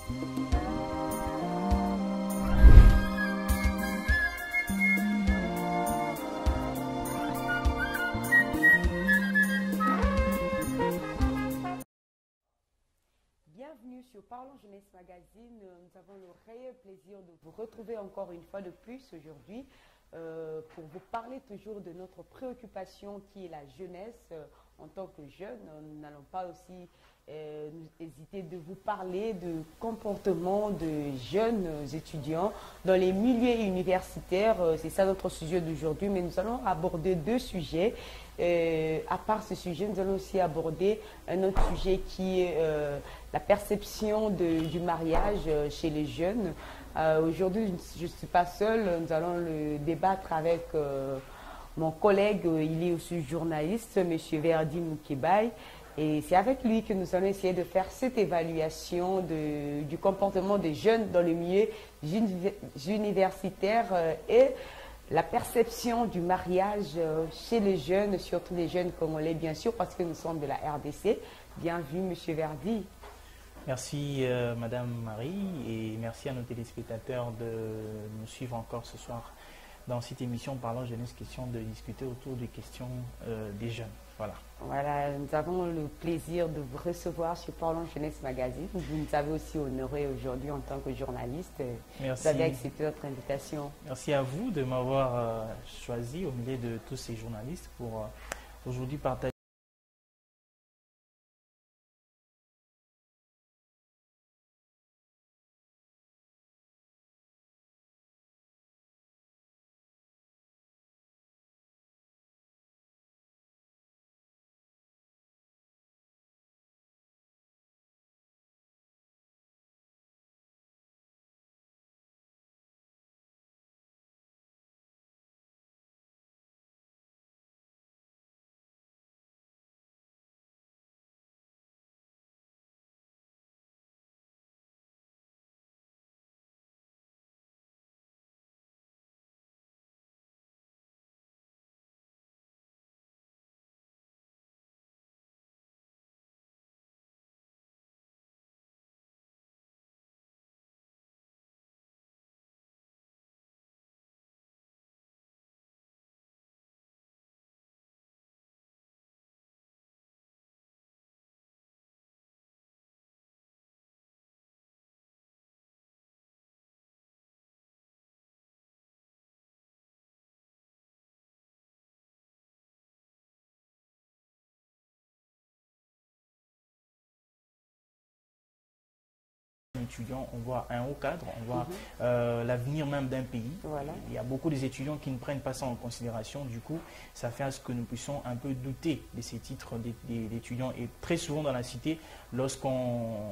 Bienvenue sur Parlons Jeunesse Magazine. Nous avons le réel plaisir de vous retrouver encore une fois de plus aujourd'hui pour vous parler toujours de notre préoccupation qui est la jeunesse en tant que jeune. Nous n'allons pas aussi hésiter de vous parler de comportement de jeunes étudiants dans les milieux universitaires. C'est ça notre sujet d'aujourd'hui, mais nous allons aborder deux sujets. À part ce sujet, nous allons aussi aborder un autre sujet qui est la perception du mariage chez les jeunes. Aujourd'hui, je ne suis pas seule, nous allons le débattre avec mon collègue, il est aussi journaliste, M. Verdi Moukebaye. Et c'est avec lui que nous allons essayer de faire cette évaluation du comportement des jeunes dans le milieu universitaire et la perception du mariage chez les jeunes, surtout les jeunes congolais, bien sûr, parce que nous sommes de la RDC. Bienvenue, M. Verdi. Merci, Madame Marie, et merci à nos téléspectateurs de nous suivre encore ce soir dans cette émission Parlons Jeunesse, question de discuter autour des questions des jeunes. Voilà, nous avons le plaisir de vous recevoir sur Parlons Jeunesse Magazine. Vous nous avez aussi honoré aujourd'hui en tant que journaliste. Merci. Vous avez accepté notre invitation. Merci à vous de m'avoir choisi au milieu de tous ces journalistes pour aujourd'hui partager. Étudiants, on voit un haut cadre, on voit l'avenir même d'un pays. Voilà. Il y a beaucoup d'étudiants qui ne prennent pas ça en considération. Du coup, ça fait à ce que nous puissions un peu douter de ces titres d'étudiants. Et très souvent dans la cité, lorsqu'on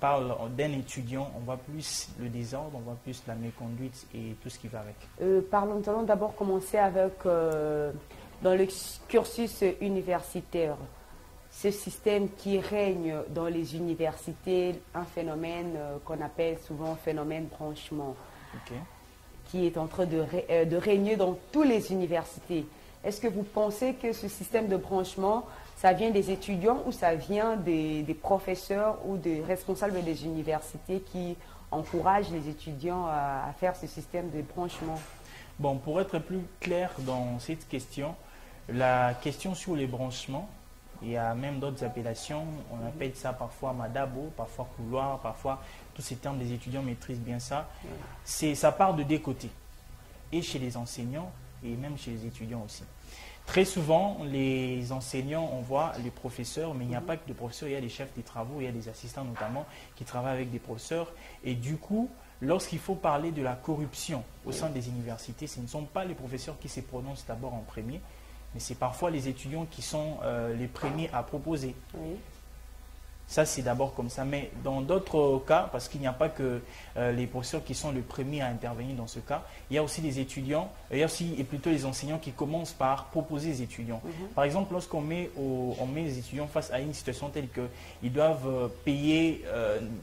parle d'un étudiant, on voit plus le désordre, on voit plus la méconduite et tout ce qui va avec. Nous allons d'abord commencer avec, dans le cursus universitaire, ce système qui règne dans les universités, un phénomène qu'on appelle souvent phénomène branchement, qui est en train de régner dans toutes les universités. Est-ce que vous pensez que ce système de branchement, ça vient des étudiants ou ça vient des professeurs ou des responsables des universités qui encouragent les étudiants à faire ce système de branchement? Bon, pour être plus clair dans cette question, la question sur les branchements, il y a même d'autres appellations, on appelle ça parfois madabo, parfois couloir, parfois tous ces termes des étudiants maîtrisent bien ça. Ça part de deux côtés, et chez les enseignants et même chez les étudiants aussi. Très souvent, les enseignants, on voit les professeurs, mais il n'y a pas que des professeurs, il y a des chefs des travaux, il y a des assistants notamment qui travaillent avec des professeurs. Et du coup, lorsqu'il faut parler de la corruption au sein des universités, ce ne sont pas les professeurs qui se prononcent d'abord en premier, mais c'est parfois les étudiants qui sont les premiers à proposer. Oui. Ça, c'est d'abord comme ça. Mais dans d'autres cas, parce qu'il n'y a pas que les professeurs qui sont les premiers à intervenir dans ce cas, il y a aussi les étudiants, il y a aussi et plutôt les enseignants qui commencent par proposer les étudiants. Par exemple, lorsqu'on met les étudiants face à une situation telle qu'ils doivent payer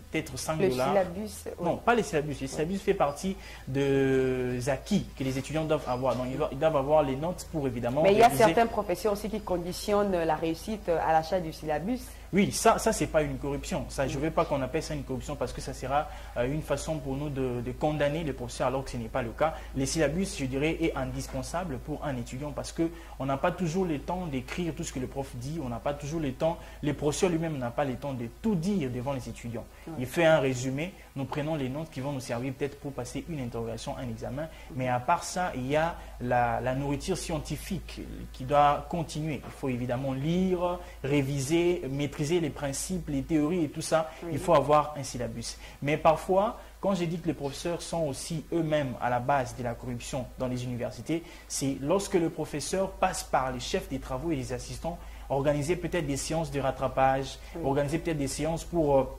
peut-être 5 $. Le syllabus. Non, pas les syllabus. Les syllabus fait partie des acquis que les étudiants doivent avoir. Donc, ils doivent avoir les notes pour évidemment... Mais il y a certains professeurs aussi qui conditionnent la réussite à l'achat du syllabus. Oui, ça c'est pas une corruption. Ça, je ne veux pas qu'on appelle ça une corruption parce que ça sera une façon pour nous de condamner les professeurs alors que ce n'est pas le cas. Les syllabus, je dirais, est indispensable pour un étudiant parce qu'on n'a pas toujours le temps d'écrire tout ce que le prof dit. On n'a pas toujours le temps, le professeur lui-même n'a pas le temps de tout dire devant les étudiants. Il fait un résumé, nous prenons les notes qui vont nous servir peut-être pour passer une interrogation, un examen. Mais à part ça, il y a la nourriture scientifique qui doit continuer. Il faut évidemment lire, réviser, maîtriser les principes, les théories et tout ça, il faut avoir un syllabus. Mais parfois, quand j'ai dit que les professeurs sont aussi eux-mêmes à la base de la corruption dans les universités, c'est lorsque le professeur passe par les chefs des travaux et les assistants, organiser peut-être des séances de rattrapage, organiser peut-être des séances pour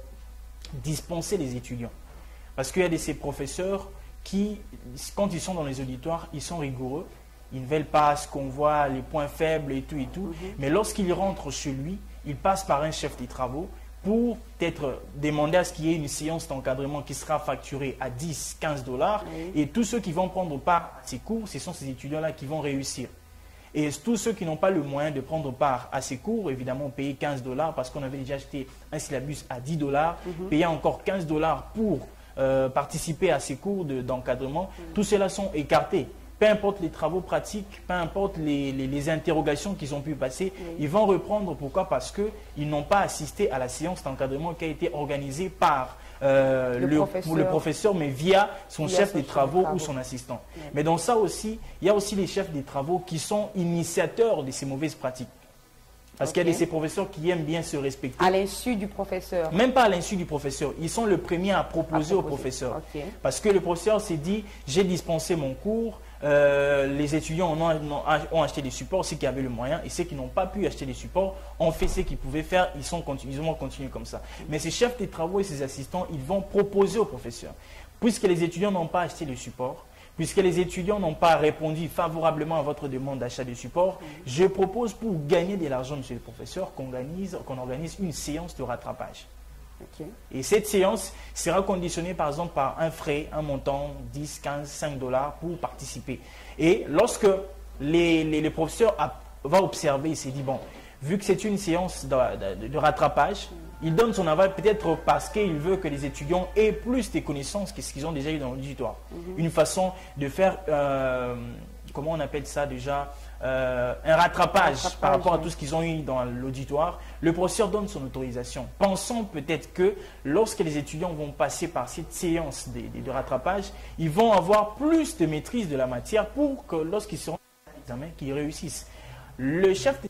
dispenser les étudiants. Parce qu'il y a de ces professeurs qui, quand ils sont dans les auditoires, ils sont rigoureux, ils ne veulent pas ce qu'on voit, les points faibles et tout, mais lorsqu'ils rentrent chez lui, il passe par un chef des travaux pour peut-être demander à ce qu'il y ait une séance d'encadrement qui sera facturée à 10, 15 dollars. Et tous ceux qui vont prendre part à ces cours, ce sont ces étudiants-là qui vont réussir. Et tous ceux qui n'ont pas le moyen de prendre part à ces cours, évidemment, payer 15 dollars parce qu'on avait déjà acheté un syllabus à 10 dollars, payer encore 15 dollars pour participer à ces cours d'encadrement, tous ceux-là sont écartés. Peu importe les travaux pratiques, peu importe les interrogations qu'ils ont pu passer, ils vont reprendre. Pourquoi? Parce qu'ils n'ont pas assisté à la séance d'encadrement qui a été organisée par le professeur, mais via son chef des travaux ou son assistant. Mais dans ça aussi, il y a aussi les chefs des travaux qui sont initiateurs de ces mauvaises pratiques. Parce qu'il y a de ces professeurs qui aiment bien se respecter. À l'insu du professeur? Même pas à l'insu du professeur. Ils sont le premier à proposer au professeur. Parce que le professeur s'est dit, j'ai dispensé mon cours, les étudiants ont acheté des supports, ceux qui avaient le moyen, et ceux qui n'ont pas pu acheter des supports ont fait ce qu'ils pouvaient faire, ils vont continuer comme ça. Mais ces chefs des travaux et ces assistants, ils vont proposer au professeur. Puisque les étudiants n'ont pas acheté les supports, puisque les étudiants n'ont pas répondu favorablement à votre demande d'achat de support, je propose pour gagner de l'argent, monsieur le professeur, qu'on organise une séance de rattrapage. Et cette séance sera conditionnée par exemple par un frais, un montant, 10, 15, 5 dollars pour participer. Et lorsque le professeur va observer, il s'est dit, bon, vu que c'est une séance de rattrapage, il donne son aval peut-être parce qu'il veut que les étudiants aient plus de connaissances que ce qu'ils ont déjà eu dans l'auditoire. Une façon de faire, comment on appelle ça déjà, un rattrapage par rapport à tout ce qu'ils ont eu dans l'auditoire. Le professeur donne son autorisation. Pensons peut-être que lorsque les étudiants vont passer par cette séance de rattrapage, ils vont avoir plus de maîtrise de la matière pour que lorsqu'ils seront à l'examen, qu'ils réussissent. Le chef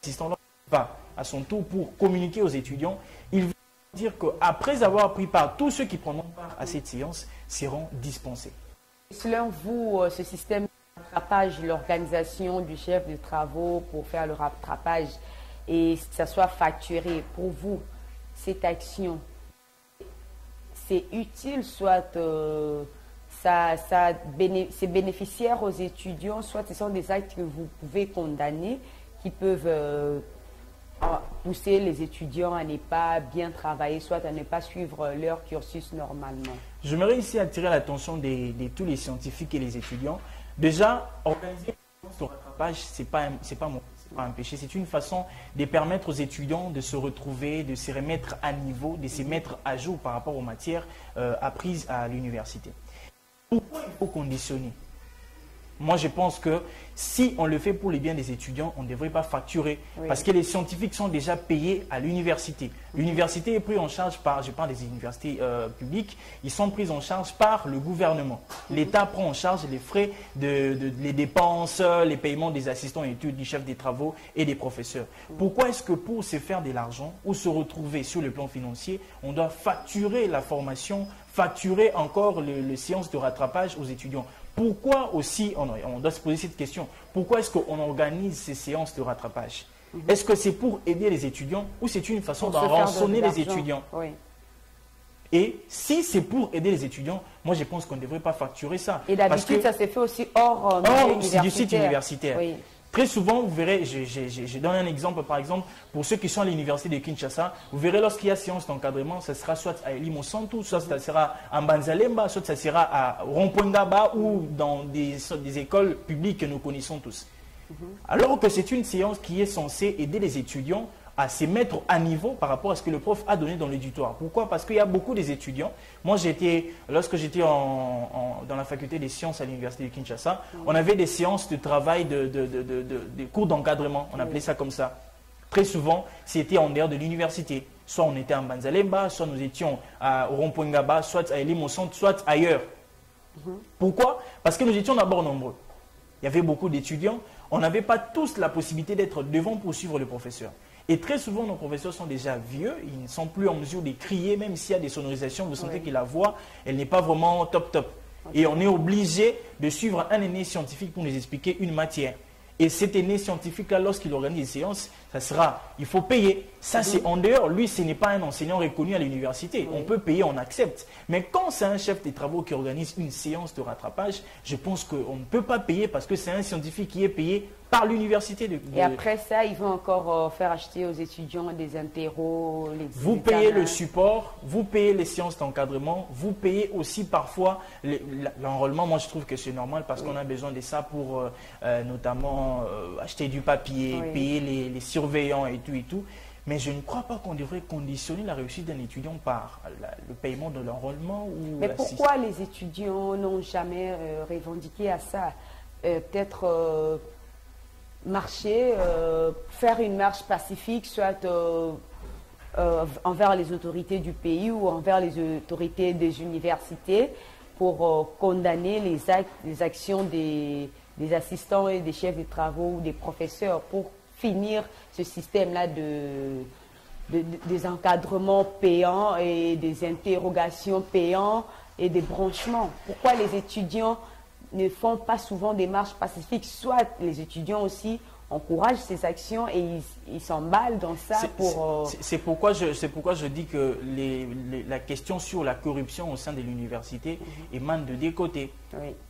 d'assistant va à son tour pour communiquer aux étudiants. Il va dire qu'après avoir pris part, tous ceux qui prendront part à cette séance seront dispensés. Selon vous, ce système de rattrapage, l'organisation du chef de travaux pour faire le rattrapage et que ça soit facturé, pour vous, cette action, c'est utile, soit c'est bénéficiaire aux étudiants, soit ce sont des actes que vous pouvez condamner qui peuvent pousser les étudiants à ne pas bien travailler, soit à ne pas suivre leur cursus normalement. J'aimerais ici attirer l'attention de tous les scientifiques et les étudiants. Déjà, organiser une séance de rattrapage, ce n'est pas un péché, c'est une façon de permettre aux étudiants de se retrouver, de se remettre à niveau, de se mettre à jour par rapport aux matières apprises à l'université. Pourquoi il faut conditionner? Moi, je pense que si on le fait pour les biens des étudiants, on ne devrait pas facturer. Parce que les scientifiques sont déjà payés à l'université. L'université est prise en charge par, je parle des universités publiques, ils sont pris en charge par le gouvernement. L'État prend en charge les frais, les dépenses, les paiements des assistants et études, du chef des travaux et des professeurs. Pourquoi est-ce que pour se faire de l'argent ou se retrouver sur le plan financier, on doit facturer la formation, facturer encore les séances de rattrapage aux étudiants? Pourquoi aussi, on doit se poser cette question, pourquoi est-ce qu'on organise ces séances de rattrapage? Est-ce que c'est pour aider les étudiants ou c'est une façon de rançonner les étudiants? Et si c'est pour aider les étudiants, moi je pense qu'on ne devrait pas facturer ça. Et d'habitude, ça s'est fait aussi hors du site universitaire. Très souvent, vous verrez, je donne un exemple, par exemple, pour ceux qui sont à l'université de Kinshasa, vous verrez lorsqu'il y a séance d'encadrement, ça sera soit à Limosantu, soit ça sera à Mbanzalemba, soit ça sera à Rompoingaba ou dans des écoles publiques que nous connaissons tous. Alors que c'est une séance qui est censée aider les étudiants, à se mettre à niveau par rapport à ce que le prof a donné dans l'éditoire. Pourquoi? Parce qu'il y a beaucoup des étudiants. Moi, lorsque j'étais dans la faculté des sciences à l'université de Kinshasa, on avait des séances de travail, de cours d'encadrement, on appelait ça comme ça. Très souvent, c'était en dehors de l'université. Soit on était en Banzalemba, soit nous étions au Rond-Point Ngaba, soit à Elim au centre, soit ailleurs. Pourquoi? Parce que nous étions d'abord nombreux. Il y avait beaucoup d'étudiants. On n'avait pas tous la possibilité d'être devant pour suivre le professeur. Et très souvent, nos professeurs sont déjà vieux, ils ne sont plus en mesure de crier, même s'il y a des sonorisations, vous sentez que la voix, elle n'est pas vraiment top. Et on est obligé de suivre un aîné scientifique pour nous expliquer une matière. Et cet aîné scientifique-là, lorsqu'il organise des séances, il faut payer. Ça, c'est en dehors. Lui, ce n'est pas un enseignant reconnu à l'université. On peut payer, on accepte. Mais quand c'est un chef des travaux qui organise une séance de rattrapage, je pense qu'on ne peut pas payer parce que c'est un scientifique qui est payé par l'université. Et après ça, ils vont encore faire acheter aux étudiants des interros, vous payez le support, vous payez les séances d'encadrement, vous payez aussi parfois l'enrôlement. Moi, je trouve que c'est normal parce qu'on a besoin de ça pour notamment acheter du papier, payer les surveillants et tout. Mais je ne crois pas qu'on devrait conditionner la réussite d'un étudiant par le paiement de l'enrôlement. Mais pourquoi les étudiants n'ont jamais revendiqué à ça? Peut-être marcher, faire une marche pacifique, soit envers les autorités du pays ou envers les autorités des universités pour condamner les actions des assistants et des chefs de travaux ou des professeurs pour finir ce système-là des encadrements payants et des interrogations payantes et des branchements. Pourquoi les étudiants ne font pas souvent des marches pacifiques? Soit les étudiants aussi encouragent ces actions et ils s'emballent dans ça pour... C'est pourquoi je dis que la question sur la corruption au sein de l'université émane de deux côtés,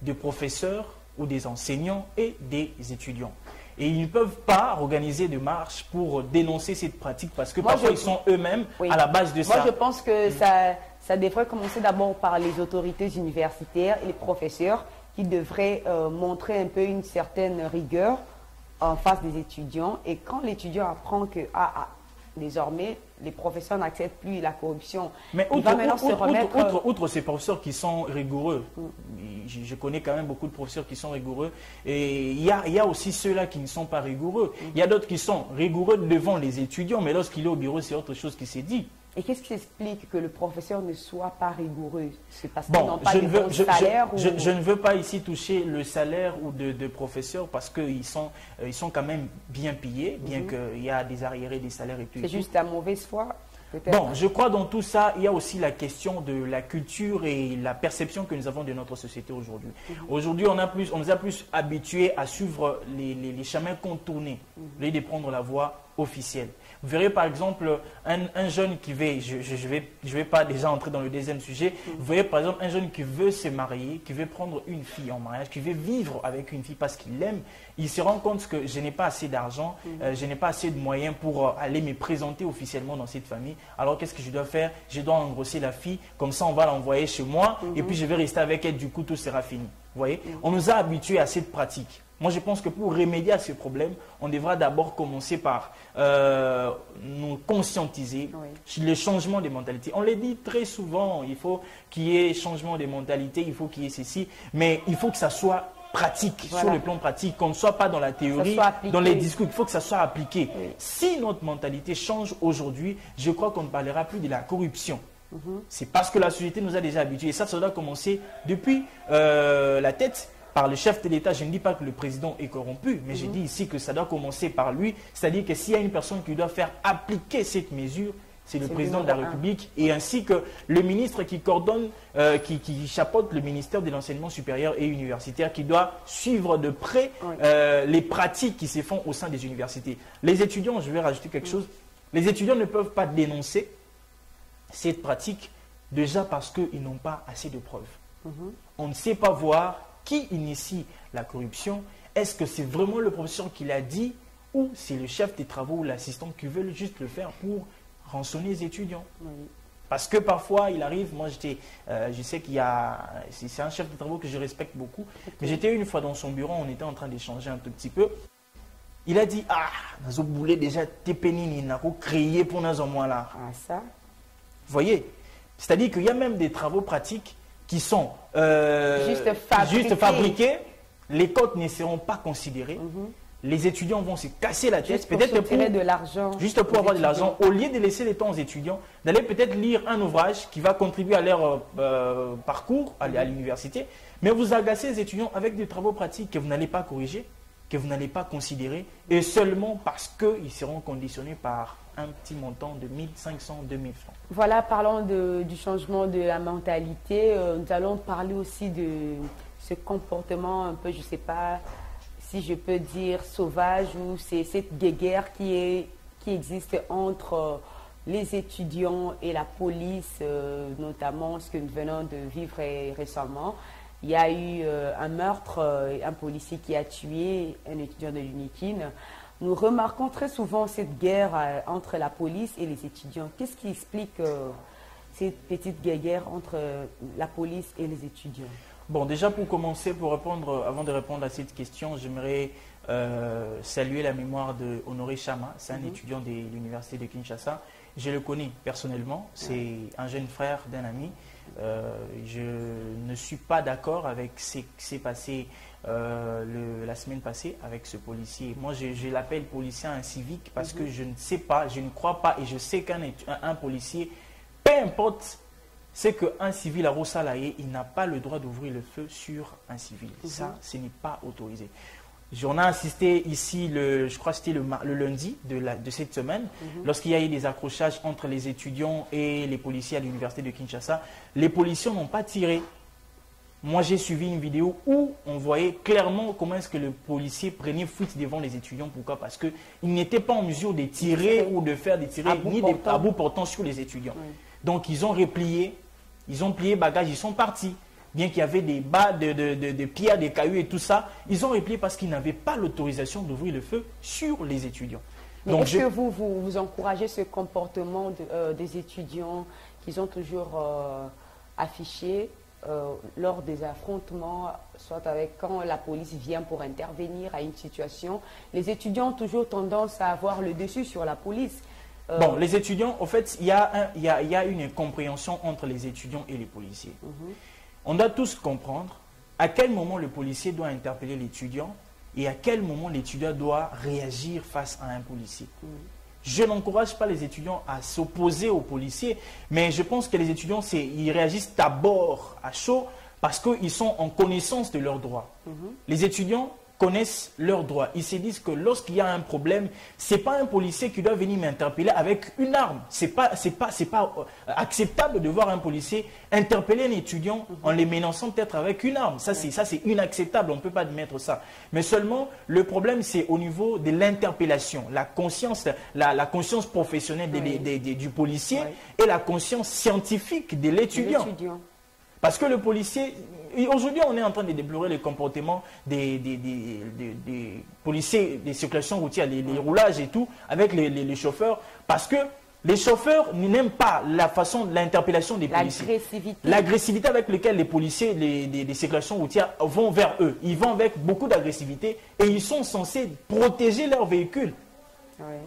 des professeurs ou des enseignants et des étudiants. Et ils ne peuvent pas organiser de marches pour dénoncer cette pratique parce que parfois ils sont eux-mêmes à la base de ça. Moi, je pense que ça devrait commencer d'abord par les autorités universitaires et les professeurs qui devraient montrer un peu une certaine rigueur en face des étudiants. Et quand l'étudiant apprend que désormais, les professeurs n'acceptent plus la corruption. Mais outre ces professeurs qui sont rigoureux, je connais quand même beaucoup de professeurs qui sont rigoureux, et il y a aussi ceux-là qui ne sont pas rigoureux. Il y a d'autres qui sont rigoureux devant les étudiants, mais lorsqu'il est au bureau, c'est autre chose qui s'est dit. Et qu'est-ce qui explique que le professeur ne soit pas rigoureux? C'est parce qu'ils n'ont pas de bon salaire je ne veux pas ici toucher le salaire ou de professeurs parce qu'ils sont quand même bien payés, bien qu'il y a des arriérés, des salaires et tout. C'est juste la mauvaise foi, peut-être? Bon, je crois dans tout ça, il y a aussi la question de la culture et la perception que nous avons de notre société aujourd'hui. Aujourd'hui, on nous a plus habitués à suivre les chemins contournés, au lieu de prendre la voie officielle. Vous verrez par exemple un jeune qui veut, je vais pas déjà entrer dans le deuxième sujet, vous voyez par exemple un jeune qui veut se marier, qui veut prendre une fille en mariage, qui veut vivre avec une fille parce qu'il l'aime, il se rend compte que je n'ai pas assez d'argent, je n'ai pas assez de moyens pour aller me présenter officiellement dans cette famille. Alors qu'est-ce que je dois faire? Je dois engrosser la fille, comme ça on va l'envoyer chez moi et puis je vais rester avec elle, du coup tout sera fini. Vous voyez? On nous a habitués à cette pratique. Moi, je pense que pour remédier à ce problème, on devra d'abord commencer par nous conscientiser sur le changement des mentalités. On le dit très souvent, il faut qu'il y ait changement des mentalités, il faut qu'il y ait ceci, mais il faut que ça soit pratique, sur le plan pratique, qu'on ne soit pas dans la théorie, dans les discours, il faut que ça soit appliqué. Si notre mentalité change aujourd'hui, je crois qu'on ne parlera plus de la corruption. C'est parce que la société nous a déjà habitués. Et ça doit commencer depuis la tête, par le chef de l'État. Je ne dis pas que le président est corrompu, mais je dis ici que ça doit commencer par lui. C'est-à-dire que s'il y a une personne qui doit faire appliquer cette mesure, c'est le président de la République, et ainsi que le ministre qui coordonne, qui chapeaute le ministère de l'enseignement supérieur et universitaire, qui doit suivre de près les pratiques qui se font au sein des universités. Les étudiants, je vais rajouter quelque chose, les étudiants ne peuvent pas dénoncer cette pratique déjà parce qu'ils n'ont pas assez de preuves. On ne sait pas voir qui initie la corruption. Est-ce que c'est vraiment le professeur qui l'a dit ou c'est le chef des travaux ou l'assistant qui veut juste le faire pour rançonner les étudiants? Parce que parfois, il arrive, moi je sais qu'il y a, c'est un chef de travaux que je respecte beaucoup, mais j'étais une fois dans son bureau, on était en train d'échanger un tout petit peu. Il a dit, ah, nous avons déjà TPNini, nous avons créé pour nous en moins là. Ah, ça. Vous voyez? C'est-à-dire qu'il y a même des travaux pratiques qui sont juste fabriqués. Les codes ne seront pas considérés. Les étudiants vont se casser la tête. Peut-être pour tirer de l'argent. Juste pour avoir de l'argent. Au lieu de laisser le temps aux étudiants, d'aller peut-être lire un ouvrage qui va contribuer à leur parcours à l'université. Mais vous agacez les étudiants avec des travaux pratiques que vous n'allez pas corriger, que vous n'allez pas considérer, et seulement parce qu'ils seront conditionnés par un petit montant de 1500, 2000 francs. Voilà, parlons du changement de la mentalité. Nous allons parler aussi de ce comportement un peu, je ne sais pas si je peux dire sauvage, ou c'est cette guéguerre qui existe entre les étudiants et la police, notamment ce que nous venons de vivre récemment. Il y a eu un meurtre, un policier qui a tué un étudiant de l'UNIKIN. Nous remarquons très souvent cette guerre entre la police et les étudiants. Qu'est-ce qui explique cette petite guerre entre la police et les étudiants? Bon, déjà pour commencer, avant de répondre à cette question, j'aimerais saluer la mémoire de Honoré Chama. C'est un étudiant de l'université de Kinshasa. Je le connais personnellement. C'est un jeune frère d'un ami. Je ne suis pas d'accord avec ce qui s'est passé la semaine passée avec ce policier. Moi, je l'appelle policier civique parce que je ne sais pas, je ne crois pas, et je sais qu'un policier, peu importe, c'est qu'un civil à Rossalaye, il n'a pas le droit d'ouvrir le feu sur un civil. Ça, ce n'est pas autorisé. J'en ai assisté ici, je crois que c'était le lundi de cette semaine, lorsqu'il y a eu des accrochages entre les étudiants et les policiers à l'université de Kinshasa. Les policiers n'ont pas tiré. Moi, j'ai suivi une vidéo où on voyait clairement comment est-ce que le policier prenait fuite devant les étudiants. Pourquoi? Parce qu'il n'était pas en mesure de tirer ou de faire des tirés à bout portant sur les étudiants. Donc, ils ont replié, ils ont plié bagage, ils sont partis. Bien qu'il y avait des bas de pierres, des cailloux et tout ça, ils ont replié parce qu'ils n'avaient pas l'autorisation d'ouvrir le feu sur les étudiants. Est-ce que vous encouragez ce comportement des étudiants qu'ils ont toujours affiché lors des affrontements, soit quand la police vient pour intervenir à une situation? Les étudiants ont toujours tendance à avoir le dessus sur la police. Bon, les étudiants, en fait, il y a une incompréhension entre les étudiants et les policiers. On doit tous comprendre à quel moment le policier doit interpeller l'étudiant et à quel moment l'étudiant doit réagir face à un policier. Je n'encourage pas les étudiants à s'opposer aux policiers, mais je pense que les étudiants, ils réagissent d'abord à chaud parce qu'ils sont en connaissance de leurs droits. Les étudiants connaissent leurs droits. Ils se disent que lorsqu'il y a un problème, ce n'est pas un policier qui doit venir m'interpeller avec une arme. Ce n'est pas acceptable de voir un policier interpeller un étudiant en les menaçant peut-être avec une arme. Ça, c'est inacceptable. On ne peut pas admettre ça. Mais seulement, le problème, c'est au niveau de l'interpellation. La conscience professionnelle du policier et la conscience scientifique de l'étudiant. Parce que le policier, aujourd'hui on est en train de déplorer le comportement des policiers, des circulations routières, les roulages et tout, avec les chauffeurs, parce que les chauffeurs n'aiment pas la façon de l'interpellation des policiers. L'agressivité avec laquelle les policiers des circulations routières vont vers eux. Ils vont avec beaucoup d'agressivité et ils sont censés protéger leur véhicule.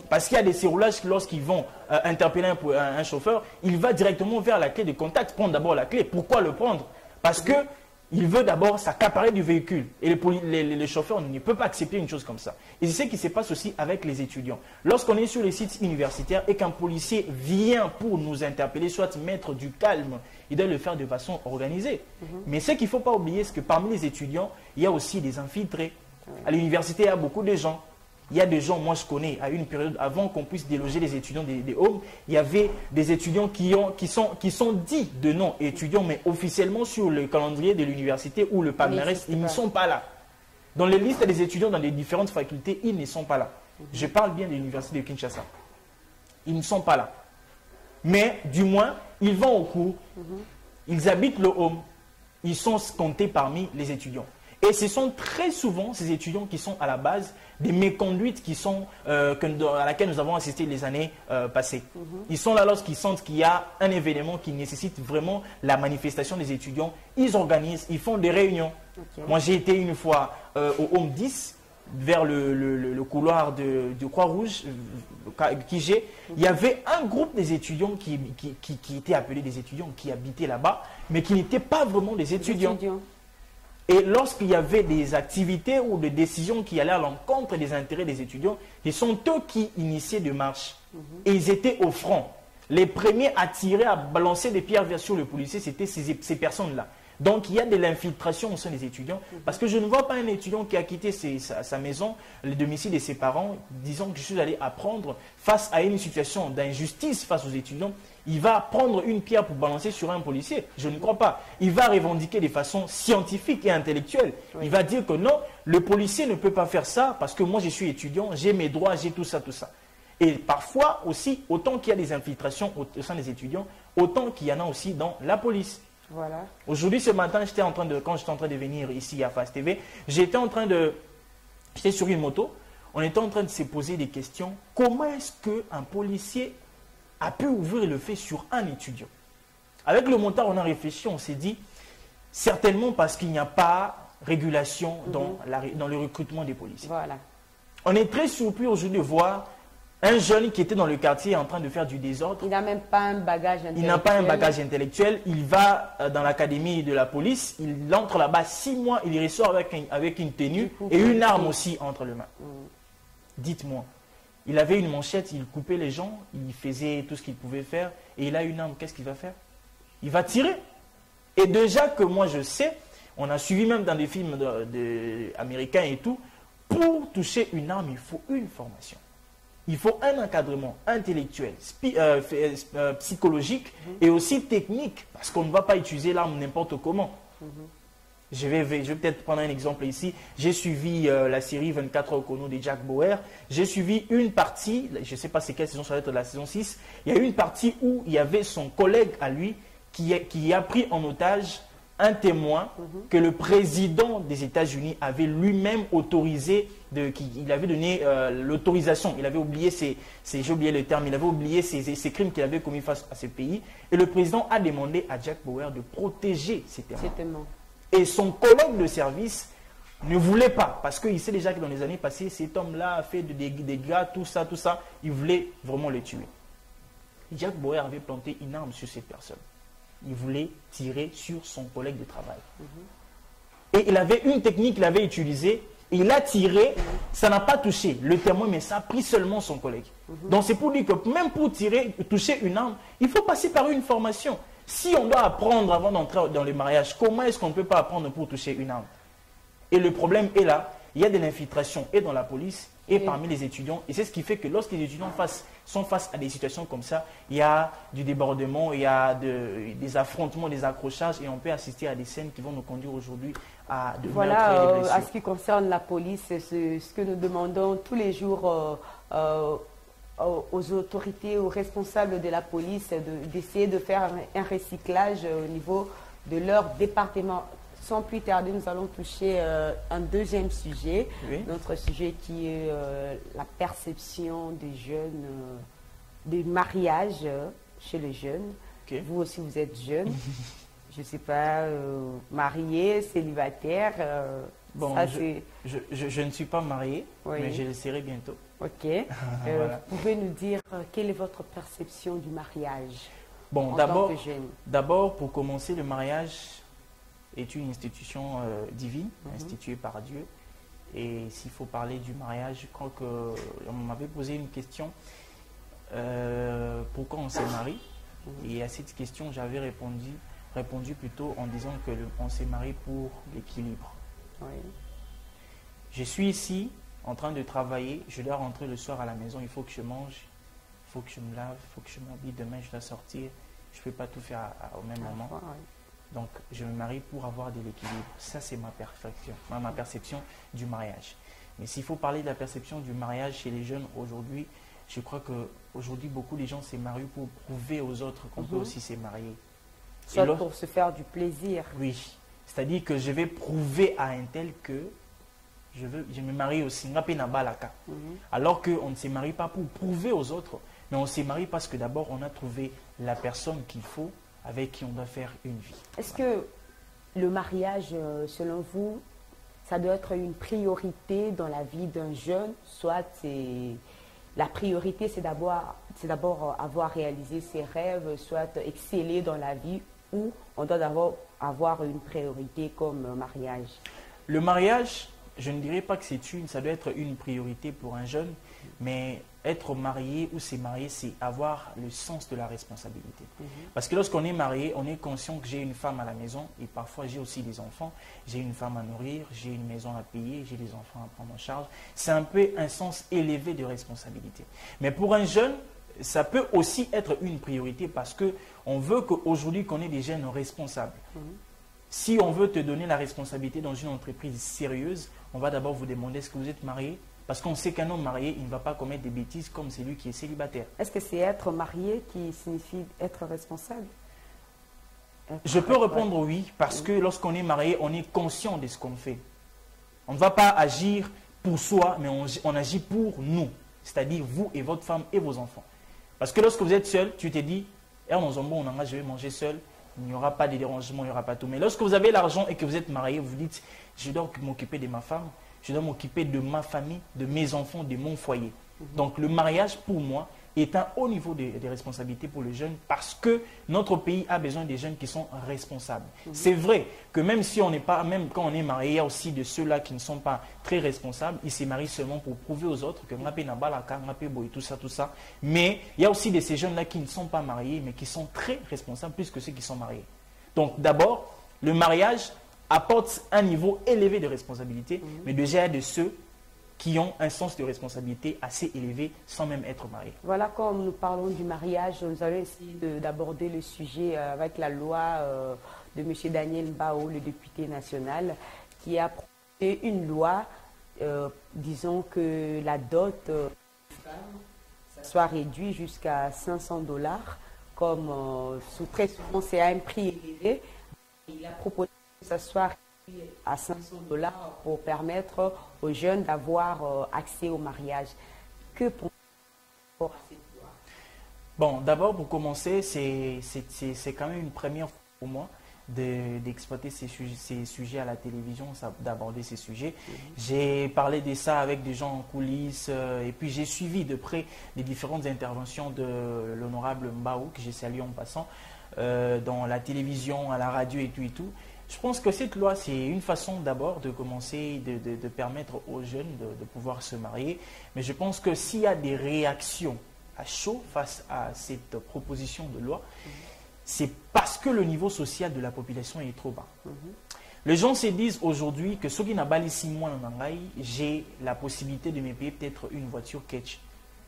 Parce qu'il y a des serroulages, lorsqu'ils vont interpeller un chauffeur, il va directement vers la clé de contact, prendre d'abord la clé. Pourquoi le prendre? Parce qu'il veut d'abord s'accaparer du véhicule. Et les chauffeurs ne peuvent pas accepter une chose comme ça. Et c'est ce qui se passe aussi avec les étudiants. Lorsqu'on est sur les sites universitaires et qu'un policier vient pour nous interpeller, soit mettre du calme, il doit le faire de façon organisée. Mais ce qu'il ne faut pas oublier, c'est que parmi les étudiants, il y a aussi des infiltrés. À l'université, il y a beaucoup de gens. Il y a des gens, moi je connais, à une période avant qu'on puisse déloger les étudiants des homes, il y avait des étudiants qui sont dits de nom étudiants, mais officiellement sur le calendrier de l'université ou le palmarès, ils ne sont pas là. Dans les listes des étudiants dans les différentes facultés, ils ne sont pas là. Je parle bien de l'université de Kinshasa. Ils ne sont pas là. Mais du moins, ils vont au cours, ils habitent le home, ils sont comptés parmi les étudiants. Et ce sont très souvent ces étudiants qui sont à la base des méconduites à laquelle nous avons assisté les années passées. Ils sont là lorsqu'ils sentent qu'il y a un événement qui nécessite vraiment la manifestation des étudiants. Ils organisent, ils font des réunions. Moi, j'ai été une fois au Home 10. vers le couloir de Croix-Rouge, il y avait un groupe des étudiants qui étaient appelés des étudiants, qui habitaient là-bas, mais qui n'étaient pas vraiment des étudiants. Et lorsqu'il y avait des activités ou des décisions qui allaient à l'encontre des intérêts des étudiants, ils sont eux qui initiaient des marches. Et ils étaient au front. Les premiers à tirer, à balancer des pierres sur le policier, c'était ces personnes-là. Donc il y a de l'infiltration au sein des étudiants, parce que je ne vois pas un étudiant qui a quitté sa maison, le domicile de ses parents, disant que je suis allé apprendre face à une situation d'injustice face aux étudiants. Il va prendre une pierre pour balancer sur un policier. Je ne crois pas. Il va revendiquer de façon scientifique et intellectuelle. Oui. Il va dire que non, le policier ne peut pas faire ça parce que moi je suis étudiant, j'ai mes droits, j'ai tout ça, tout ça. Et parfois aussi, autant qu'il y a des infiltrations au sein des étudiants, autant qu'il y en a aussi dans la police. Voilà. Aujourd'hui, ce matin, quand j'étais en train de venir ici à Face TV, j'étais sur une moto, on était en train de se poser des questions. Comment est-ce qu'un policier a pu ouvrir le feu sur un étudiant? Avec le montant, on a réfléchi, on s'est dit, certainement parce qu'il n'y a pas régulation dans le recrutement des policiers. Voilà. On est très surpris aujourd'hui de voir un jeune qui était dans le quartier en train de faire du désordre. Il n'a même pas un bagage intellectuel. Il n'a pas un bagage intellectuel. Il va dans l'académie de la police. Il entre là-bas 6 mois. Il ressort avec une tenue et une arme aussi entre les mains. Dites-moi. Il avait une manchette. Il coupait les gens. Il faisait tout ce qu'il pouvait faire. Et il a une arme. Qu'est-ce qu'il va faire? Il va tirer. Et déjà que moi je sais, on a suivi même dans des films américains et tout, pour toucher une arme, il faut une formation. Il faut un encadrement intellectuel, psychologique et aussi technique, parce qu'on ne va pas utiliser l'arme n'importe comment. Je vais peut-être prendre un exemple ici. J'ai suivi la série 24 heures chrono de Jack Bauer. J'ai suivi une partie, je ne sais pas c'est quelle saison, ça va être la saison 6. Il y a eu une partie où il y avait son collègue à lui qui a pris en otage un témoin que le président des États-Unis avait lui-même autorisé, il avait donné l'autorisation. Il avait oublié j'ai oublié le terme, il avait oublié ces crimes qu'il avait commis face à ce pays. Et le président a demandé à Jack Bauer de protéger ces témoins. Et son collègue de service ne voulait pas, parce qu'il sait déjà que dans les années passées, cet homme-là a fait des dégâts, tout ça. Il voulait vraiment le tuer. Jack Bauer avait planté une arme sur cette personne. Il voulait tirer sur son collègue de travail. Et il avait une technique qu'il avait utilisée. Il a tiré, ça n'a pas touché le témoin, mais ça a pris seulement son collègue. Donc c'est pour dire que même pour toucher une arme, il faut passer par une formation. Si on doit apprendre avant d'entrer dans le mariage, comment est-ce qu'on ne peut pas apprendre pour toucher une arme? Et le problème est là, il y a de l'infiltration et dans la police et parmi les étudiants. Et c'est ce qui fait que lorsque les étudiants sont face à des situations comme ça, il y a du débordement, il y a des affrontements, des accrochages et on peut assister à des scènes qui vont nous conduire aujourd'hui à de meurtres et des blessures. À ce qui concerne la police, c'est ce que nous demandons tous les jours aux autorités, aux responsables de la police, d'essayer de faire un recyclage au niveau de leur département. Sans plus tarder, nous allons toucher un deuxième sujet, notre sujet qui est la perception des jeunes, du mariage chez les jeunes. Vous aussi, vous êtes jeune, je ne sais pas, marié, célibataire. Bon, je ne suis pas marié, mais je le serai bientôt. Ok. Voilà. Vous pouvez nous dire quelle est votre perception du mariage en tant que jeune? D'abord, pour commencer, le mariage est une institution divine, instituée par Dieu. Et s'il faut parler du mariage, je crois qu'on m'avait posé une question, pourquoi on se marie? Et à cette question, j'avais répondu plutôt en disant qu'on se marie pour l'équilibre. Je suis ici en train de travailler, je dois rentrer le soir à la maison, il faut que je mange, il faut que je me lave, il faut que je m'habille, demain je dois sortir, je ne peux pas tout faire au même moment. Donc, je me marie pour avoir de l'équilibre. Ça, c'est ma perception du mariage. Mais s'il faut parler de la perception du mariage chez les jeunes aujourd'hui, je crois qu'aujourd'hui, beaucoup de gens se marient pour prouver aux autres qu'on peut aussi se marier. Soit pour se faire du plaisir. Oui. C'est-à-dire que je vais prouver à un tel que je me marie aussi. Alors qu'on ne se marie pas pour prouver aux autres, mais on se marie parce que d'abord, on a trouvé la personne qu'il faut, avec qui on doit faire une vie. Est-ce que le mariage, selon vous, ça doit être une priorité dans la vie d'un jeune, soit la priorité c'est d'abord avoir réalisé ses rêves, soit exceller dans la vie, ou on doit d'abord avoir une priorité comme mariage. Le mariage, je ne dirais pas que ça doit être une priorité pour un jeune, mais être marié ou se marier, c'est avoir le sens de la responsabilité. Parce que lorsqu'on est marié, on est conscient que j'ai une femme à la maison et parfois j'ai aussi des enfants, j'ai une femme à nourrir, j'ai une maison à payer, j'ai des enfants à prendre en charge. C'est un peu un sens élevé de responsabilité. Mais pour un jeune, ça peut aussi être une priorité parce qu'on veut qu'aujourd'hui qu'on ait des jeunes responsables. Si on veut te donner la responsabilité dans une entreprise sérieuse, on va d'abord vous demander est-ce que vous êtes marié? Parce qu'on sait qu'un homme marié, il ne va pas commettre des bêtises comme celui qui est célibataire. Est-ce que c'est être marié qui signifie être responsable? Je peux répondre oui, parce que lorsqu'on est marié, on est conscient de ce qu'on fait. On ne va pas agir pour soi, mais on agit pour nous. C'est-à-dire vous et votre femme et vos enfants. Parce que lorsque vous êtes seul, tu te dis, je vais manger seul, il n'y aura pas de dérangement, il n'y aura pas tout. Mais lorsque vous avez l'argent et que vous êtes marié, vous vous dites, je dois m'occuper de ma femme, je dois m'occuper de ma famille, de mes enfants, de mon foyer. Donc le mariage, pour moi, est un haut niveau de responsabilité pour les jeunes parce que notre pays a besoin des jeunes qui sont responsables. C'est vrai que même si on n'est pas, même quand on est marié, il y a aussi de ceux-là qui ne sont pas très responsables. Ils se marient seulement pour prouver aux autres que tout ça. Mais il y a aussi de ces jeunes-là qui ne sont pas mariés, mais qui sont très responsables plus que ceux qui sont mariés. Donc d'abord, le mariage apporte un niveau élevé de responsabilité, mais déjà il y a de ceux qui ont un sens de responsabilité assez élevé sans même être mariés. Voilà, comme nous parlons du mariage, nous allons essayer d'aborder le sujet avec la loi de M. Daniel Mbao, le député national, qui a proposé une loi disons que la dot soit réduite jusqu'à 500 $, comme très souvent c'est à un prix élevé. Il a proposé que ça soit à 500 $ pour permettre aux jeunes d'avoir accès au mariage. Que pour cette loi? Bon, d'abord pour commencer, c'est quand même une première pour moi d'exploiter ces sujets à la télévision, d'aborder ces sujets. J'ai parlé de ça avec des gens en coulisses et puis j'ai suivi de près les différentes interventions de l'honorable Mbao, que j'ai salué en passant, dans la télévision, à la radio et tout et tout. Je pense que cette loi, c'est une façon d'abord de commencer, de permettre aux jeunes de pouvoir se marier. Mais je pense que s'il y a des réactions à chaud face à cette proposition de loi, c'est parce que le niveau social de la population est trop bas. Les gens se disent aujourd'hui que ceux qui n'ont pas les 6 mois en Nangaï, j'ai la possibilité de me payer peut-être une voiture catch.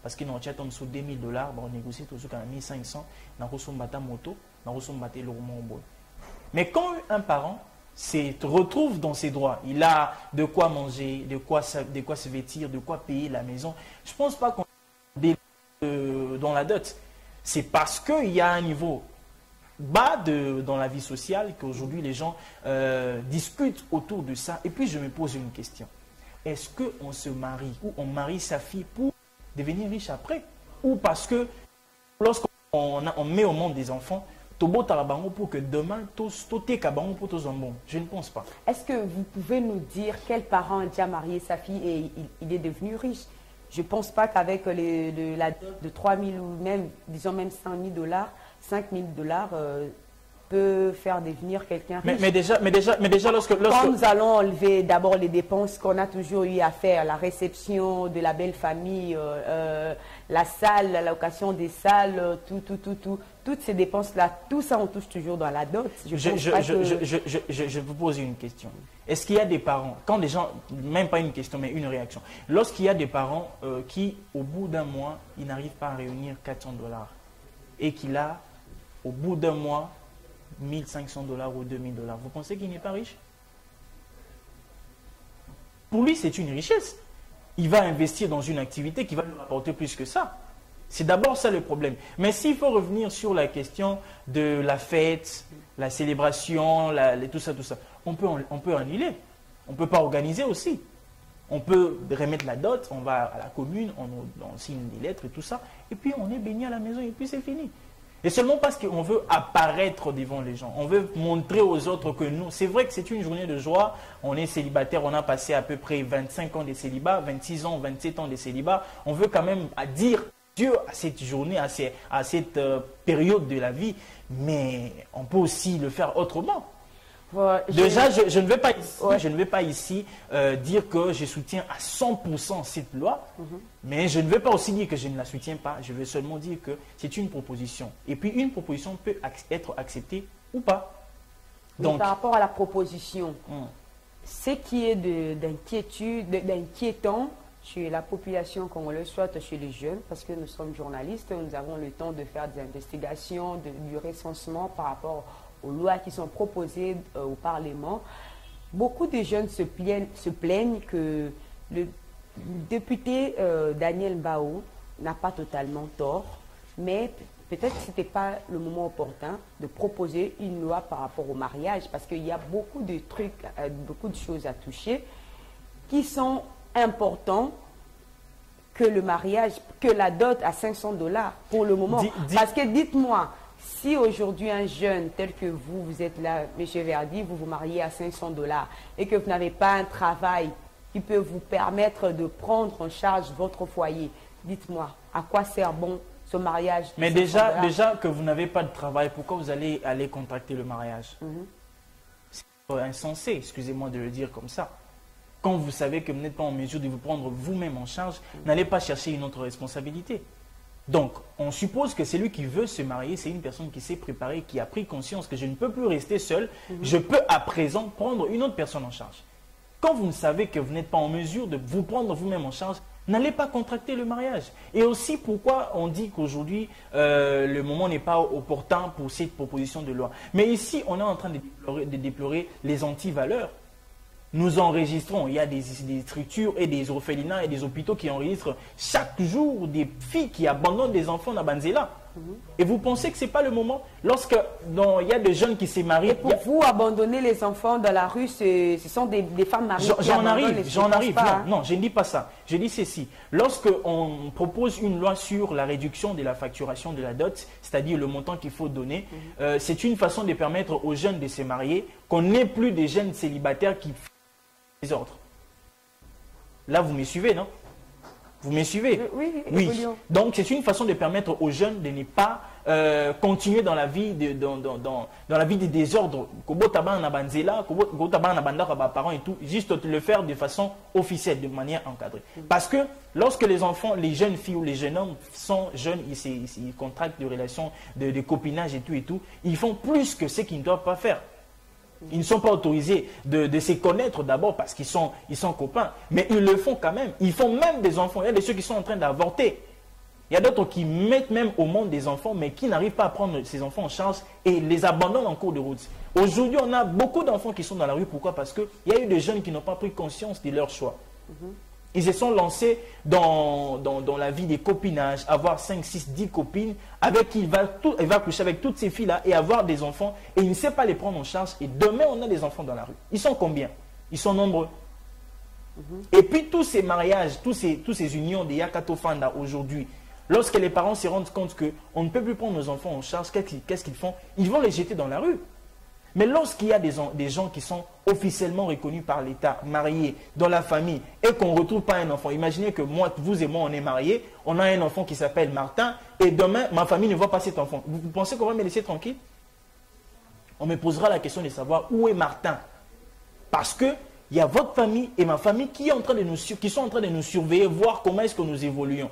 Parce qu'ils n'ont pas sous 2000 $, on négocie toujours à 1500, on a reçu une moto, on a reçu une le Mais quand un parent se retrouve dans ses droits, il a de quoi manger, de quoi se vêtir, de quoi payer la maison, je ne pense pas qu'on est dans la dot. C'est parce qu'il y a un niveau bas dans la vie sociale qu'aujourd'hui les gens discutent autour de ça. Et puis je me pose une question. Est-ce qu'on se marie ou on marie sa fille pour devenir riche après? Ou parce que lorsqu'on met au monde des enfants, pour que demain, je ne pense pas. Est-ce que vous pouvez nous dire quel parent a déjà marié sa fille et il est devenu riche? Je ne pense pas qu'avec la dot de 3 000 ou même, disons même 5 000 $, 5 000 $ peut faire devenir quelqu'un riche. Mais déjà lorsque... Quand nous allons enlever d'abord les dépenses qu'on a toujours eu à faire, la réception de la belle famille, la salle, la location des salles, toutes ces dépenses-là, tout ça on touche toujours dans la dot. Je vous pose une question. Est-ce qu'il y a des parents, quand des gens, même pas une question, mais une réaction, lorsqu'il y a des parents qui, au bout d'un mois, ils n'arrivent pas à réunir 400 $ et qu'il a, au bout d'un mois, 1500 $ ou 2000 $, vous pensez qu'il n'est pas riche? Pour lui, c'est une richesse. Il va investir dans une activité qui va lui rapporter plus que ça. C'est d'abord ça le problème. Mais s'il faut revenir sur la question de la fête, la célébration, tout ça, on peut annuler. On ne peut pas organiser aussi. On peut remettre la dot, on va à la commune, on signe des lettres et tout ça, et puis on est béni à la maison et puis c'est fini. Et seulement parce qu'on veut apparaître devant les gens. On veut montrer aux autres que nous... C'est vrai que c'est une journée de joie. On est célibataire, on a passé à peu près 25 ans de célibat, 26 ans, 27 ans de célibat. On veut quand même dire Dieu à cette journée, à cette période de la vie. Mais on peut aussi le faire autrement. Voilà, déjà, je ne vais pas ici, je ne vais pas ici dire que je soutiens à 100% cette loi, mais je ne vais pas aussi dire que je ne la soutiens pas. Je veux seulement dire que c'est une proposition. Et puis, une proposition peut être acceptée ou pas. Donc, par rapport à la proposition, ce qui est d'inquiétant chez la population congolaise, soit chez les jeunes, parce que nous sommes journalistes, nous avons le temps de faire des investigations, du recensement par rapport aux lois qui sont proposées au Parlement. Beaucoup de jeunes se plaignent que le député Daniel Mbao n'a pas totalement tort, mais peut-être que ce n'était pas le moment opportun de proposer une loi par rapport au mariage, parce qu'il y a beaucoup de trucs, beaucoup de choses à toucher qui sont importants que le mariage, que la dot à 500 $ pour le moment. Parce que dites-moi, si aujourd'hui un jeune tel que vous êtes là, M. Verdi, vous vous mariez à 500 $ et que vous n'avez pas un travail qui peut vous permettre de prendre en charge votre foyer, dites-moi, à quoi sert bon ce mariage? Mais déjà que vous n'avez pas de travail, pourquoi vous allez contracter le mariage? C'est insensé, excusez-moi de le dire comme ça. Quand vous savez que vous n'êtes pas en mesure de vous prendre vous-même en charge, n'allez pas chercher une autre responsabilité. Donc, on suppose que celui qui veut se marier, c'est une personne qui s'est préparée, qui a pris conscience que je ne peux plus rester seul, je peux à présent prendre une autre personne en charge. Quand vous ne savez que vous n'êtes pas en mesure de vous prendre vous-même en charge, n'allez pas contracter le mariage. Et aussi, pourquoi on dit qu'aujourd'hui, le moment n'est pas opportun pour cette proposition de loi. Mais ici, on est en train de déplorer les anti-valeurs. Nous enregistrons, il y a des structures et des orphelinats et des hôpitaux qui enregistrent chaque jour des filles qui abandonnent des enfants dans Banzela. Et vous pensez que ce n'est pas le moment? Lorsque il y a des jeunes qui se marient... Et pour vous, abandonner les enfants dans la rue, ce sont des femmes mariées qui abandonnent. J'en arrive. Non, je ne dis pas ça. Je dis ceci. Lorsqu'on propose une loi sur la réduction de la facturation de la dot, c'est-à-dire le montant qu'il faut donner, c'est une façon de permettre aux jeunes de se marier, qu'on n'ait plus des jeunes célibataires qui font des ordres. Là, vous me suivez, non? Vous me suivez? Oui. Donc, c'est une façon de permettre aux jeunes de ne pas continuer dans la vie dans la vie des désordres. Et tout, juste le faire de façon officielle, de manière encadrée. Parce que lorsque les enfants, les jeunes filles ou les jeunes hommes sont jeunes, ils contractent des relations de copinage et tout, ils font plus que ce qu'ils ne doivent pas faire. Ils ne sont pas autorisés de se connaître d'abord parce qu'ils sont copains. Mais ils le font quand même. Ils font même des enfants. Il y a des ceux qui sont en train d'avorter. Il y a d'autres qui mettent même au monde des enfants, mais qui n'arrivent pas à prendre ces enfants en charge et les abandonnent en cours de route. Aujourd'hui, on a beaucoup d'enfants qui sont dans la rue. Pourquoi? Parce qu'il y a eu des jeunes qui n'ont pas pris conscience de leur choix. Ils se sont lancés dans la vie des copinages, avoir 5, 6, 10 copines avec qui il va coucher avec toutes ces filles-là et avoir des enfants et il ne sait pas les prendre en charge. Et demain, on a des enfants dans la rue. Ils sont combien? Ils sont nombreux. Et puis tous ces mariages, tous ces unions des Yakato Fanda aujourd'hui, lorsque les parents se rendent compte qu'on ne peut plus prendre nos enfants en charge, qu'est-ce qu'ils font? Ils vont les jeter dans la rue. Mais lorsqu'il y a des gens qui sont officiellement reconnus par l'État, mariés, dans la famille, et qu'on ne retrouve pas un enfant, imaginez que moi, vous et moi, on est mariés, on a un enfant qui s'appelle Martin, et demain, ma famille ne voit pas cet enfant. Vous pensez qu'on va me laisser tranquille? On me posera la question de savoir où est Martin. Parce qu'il y a votre famille et ma famille qui sont en train de nous surveiller, voir comment est-ce que nous évoluons.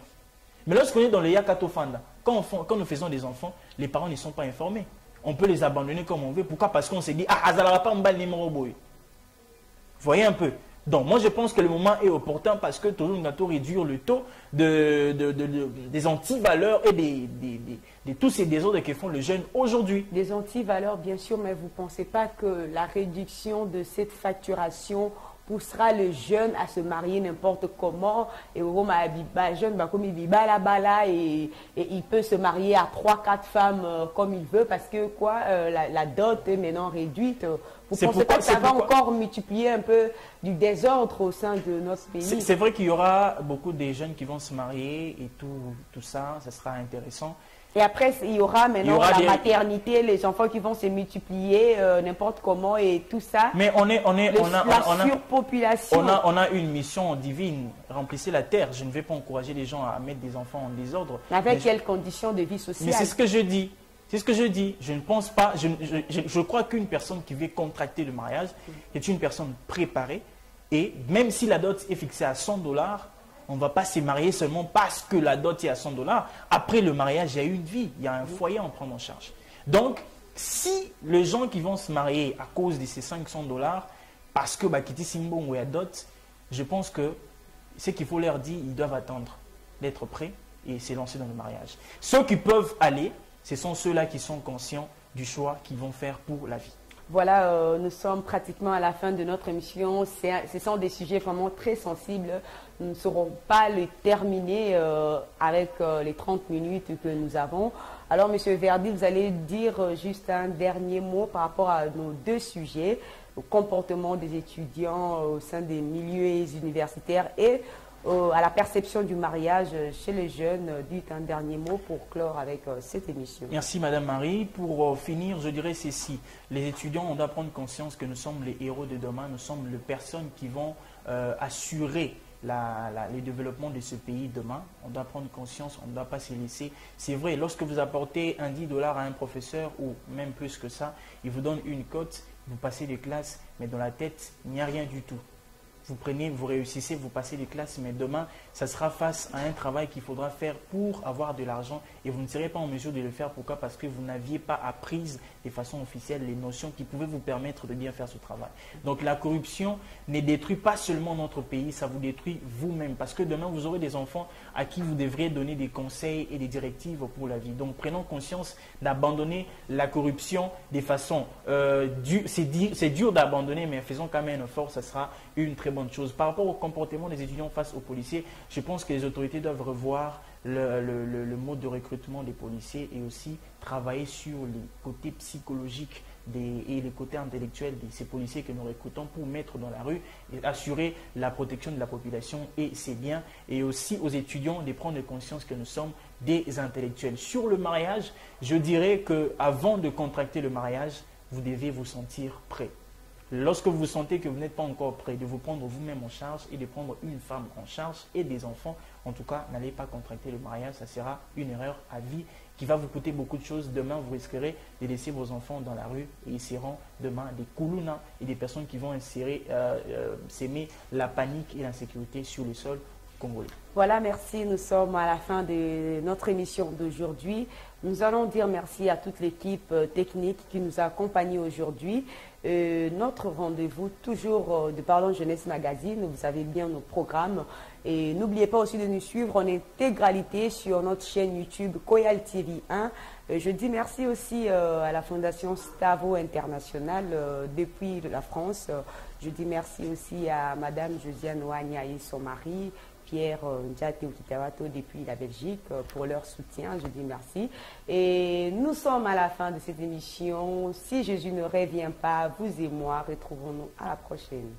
Mais lorsqu'on est dans le Yakato Fanda, quand nous faisons des enfants, les parents ne sont pas informés. On peut les abandonner comme on veut. Pourquoi? Parce qu'on s'est dit, ah, ça ne pas me battre numéro boy. Vous voyez un peu. Donc, moi, je pense que le moment est opportun parce que tout le monde doit réduire le taux des anti-valeurs et de tous ces désordres que font les jeunes aujourd'hui. Des anti-valeurs, bien sûr, mais vous ne pensez pas que la réduction de cette facturation poussera le jeune à se marier n'importe comment et au jeune comme il et il peut se marier à 3-4 femmes comme il veut parce que la dot est maintenant réduite. Vous pensez pas que ça va encore multiplier un peu du désordre au sein de notre pays? C'est vrai qu'il y aura beaucoup de jeunes qui vont se marier et tout ça, ça sera intéressant. Et après, il y aura maintenant la des... maternité, les enfants qui vont se multiplier n'importe comment et tout ça. Mais la surpopulation. On a une mission divine, remplissez la terre. Je ne vais pas encourager les gens à mettre des enfants en désordre. Avec quelles conditions de vie sociale? Mais c'est ce que je dis. C'est ce que je dis. Je ne pense pas, je crois qu'une personne qui veut contracter le mariage est une personne préparée. Et même si la dot est fixée à 100 $, on ne va pas se marier seulement parce que la dot est à 100 $. Après le mariage, il y a une vie, il y a un foyer à en prendre en charge. Donc, si les gens qui vont se marier à cause de ces 500 $, parce que Bakiti Simbong ou dot, je pense que ce qu'il faut leur dire, ils doivent attendre d'être prêts et se lancer dans le mariage. Ceux qui peuvent aller, ce sont ceux-là qui sont conscients du choix qu'ils vont faire pour la vie. Voilà, nous sommes pratiquement à la fin de notre émission. Ce sont des sujets vraiment très sensibles. Nous ne saurons pas les terminer avec les 30 minutes que nous avons. Alors, Monsieur Verdi, vous allez dire juste un dernier mot par rapport à nos deux sujets, le comportement des étudiants au sein des milieux universitaires et à la perception du mariage chez les jeunes. Dites un dernier mot pour clore avec cette émission. Merci Madame Marie. Pour finir, je dirais ceci. Les étudiants, on doit prendre conscience que nous sommes les héros de demain. Nous sommes les personnes qui vont assurer le développement de ce pays demain. On doit prendre conscience, on ne doit pas se laisser. C'est vrai, lorsque vous apportez un 10 $ à un professeur ou même plus que ça, il vous donne une cote, vous passez des classes, mais dans la tête, il n'y a rien du tout. Vous prenez, vous réussissez, vous passez les classes, mais demain, ça sera face à un travail qu'il faudra faire pour avoir de l'argent et vous ne serez pas en mesure de le faire. Pourquoi? Parce que vous n'aviez pas appris de façon officielle les notions qui pouvaient vous permettre de bien faire ce travail. Donc la corruption ne détruit pas seulement notre pays, ça vous détruit vous-même. Parce que demain, vous aurez des enfants à qui vous devriez donner des conseils et des directives pour la vie. Donc prenons conscience d'abandonner la corruption de façon... c'est dur d'abandonner, mais faisons quand même un effort, ça sera une très bonne chose. Par rapport au comportement des étudiants face aux policiers, je pense que les autorités doivent revoir le mode de recrutement des policiers et aussi travailler sur les côtés psychologiques et les côtés intellectuels de ces policiers que nous recrutons pour mettre dans la rue et assurer la protection de la population et ses biens. Et aussi aux étudiants de prendre conscience que nous sommes des intellectuels. Sur le mariage, je dirais qu'avant de contracter le mariage, vous devez vous sentir prêt. Lorsque vous sentez que vous n'êtes pas encore prêt de vous prendre vous-même en charge et de prendre une femme en charge et des enfants, en tout cas, n'allez pas contracter le mariage. Ça sera une erreur à vie qui va vous coûter beaucoup de choses. Demain, vous risquerez de laisser vos enfants dans la rue et ils seront demain des koulounas et des personnes qui vont s'aimer la panique et l'insécurité sur le sol congolais. Voilà, merci. Nous sommes à la fin de notre émission d'aujourd'hui. Nous allons dire merci à toute l'équipe technique qui nous a accompagnés aujourd'hui. Notre rendez-vous, toujours de Parlons Jeunesse Magazine, vous savez bien nos programmes. Et n'oubliez pas aussi de nous suivre en intégralité sur notre chaîne YouTube Koyal TV 1. Je dis merci aussi à la Fondation Stavo International depuis la France. Je dis merci aussi à Madame Josiane Ouania et son mari, Pierre Ndiate Okitawato depuis la Belgique pour leur soutien. Je dis merci. Et nous sommes à la fin de cette émission. Si Jésus ne revient pas, vous et moi, retrouvons-nous à la prochaine.